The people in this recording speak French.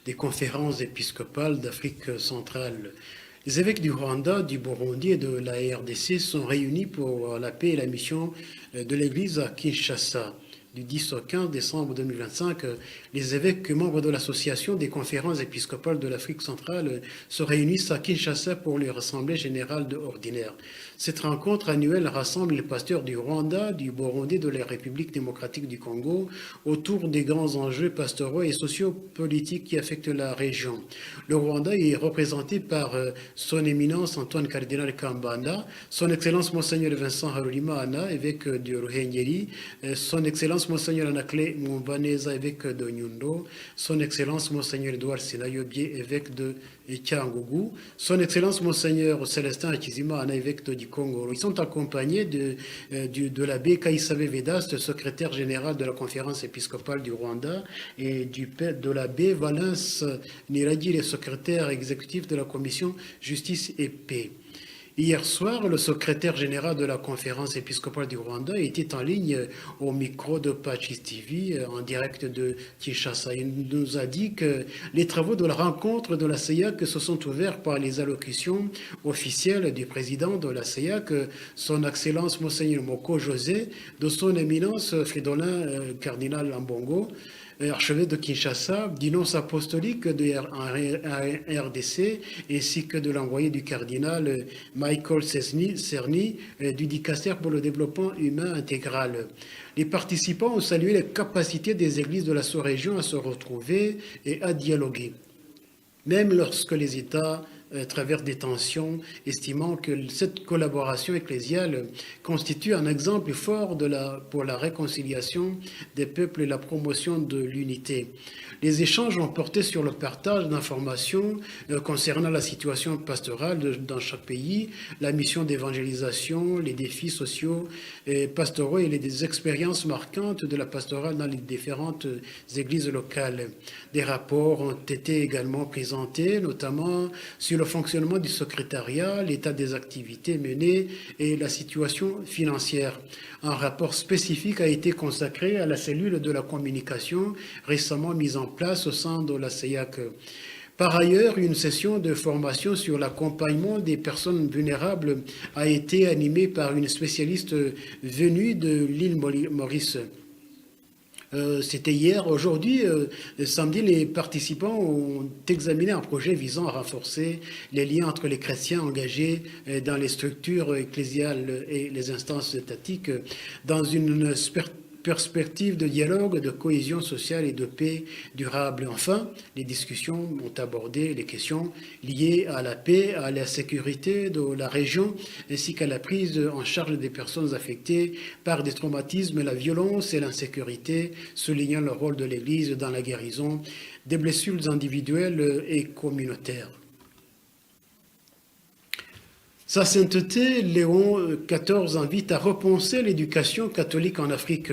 des conférences épiscopales d'Afrique centrale. Les évêques du Rwanda, du Burundi et de la RDC sont réunis pour la paix et la mission de l'Église à Kinshasa. Du 10 au 15 décembre 2025, les évêques membres de l'Association des conférences épiscopales de l'Afrique centrale se réunissent à Kinshasa pour leur assemblée générale ordinaire. Cette rencontre annuelle rassemble les pasteurs du Rwanda, du Burundi et de la République démocratique du Congo autour des grands enjeux pastoraux et sociopolitiques qui affectent la région. Le Rwanda est représenté par son éminence Antoine Cardinal Kambanda, son excellence Monseigneur Vincent Harulima Ana, évêque de Ruhengeri, son excellence Monseigneur Anakle Mumbaneza, évêque de Nyundo, son excellence Monseigneur Edouard Sinayobie, évêque de Cyangugu, son excellence Monseigneur Célestin Akizima Ana, évêque de Congo. Ils sont accompagnés de l'abbé Kaïsabe Vedaste, secrétaire général de la conférence épiscopale du Rwanda, et de l'abbé Valens Niragi, le secrétaire exécutif de la commission justice et paix. Hier soir, le secrétaire général de la conférence épiscopale du Rwanda était en ligne au micro de Pachis TV en direct de Kinshasa. Il nous a dit que les travaux de la rencontre de la CEIAC se sont ouverts par les allocutions officielles du président de la CEIAC, son Excellence Monseigneur Moko José, de son éminence Fridolin Cardinal Ambongo, archevêque de Kinshasa, du nonce apostolique de RDC, ainsi que de l'envoyé du cardinal Michael Cerny, du dicaster pour le développement humain intégral. Les participants ont salué les capacités des églises de la sous-région à se retrouver et à dialoguer, même lorsque les États traversent des tensions, estimant que cette collaboration ecclésiale constitue un exemple fort pour la réconciliation des peuples et la promotion de l'unité. Les échanges ont porté sur le partage d'informations concernant la situation pastorale dans chaque pays, la mission d'évangélisation, les défis sociaux et pastoraux et les expériences marquantes de la pastorale dans les différentes églises locales. Des rapports ont été également présentés, notamment sur le fonctionnement du secrétariat, l'état des activités menées et la situation financière. Un rapport spécifique a été consacré à la cellule de la communication récemment mise en place au sein de la CEIAC. Par ailleurs, une session de formation sur l'accompagnement des personnes vulnérables a été animée par une spécialiste venue de l'île Maurice. C'était hier. Aujourd'hui, samedi, les participants ont examiné un projet visant à renforcer les liens entre les chrétiens engagés dans les structures ecclésiales et les instances étatiques dans une perspective de dialogue, de cohésion sociale et de paix durable. Enfin, les discussions ont abordé les questions liées à la paix, à la sécurité de la région, ainsi qu'à la prise en charge des personnes affectées par des traumatismes, la violence et l'insécurité, soulignant le rôle de l'Église dans la guérison des blessures individuelles et communautaires. Sa sainteté, Léon XIV invite à repenser l'éducation catholique en Afrique.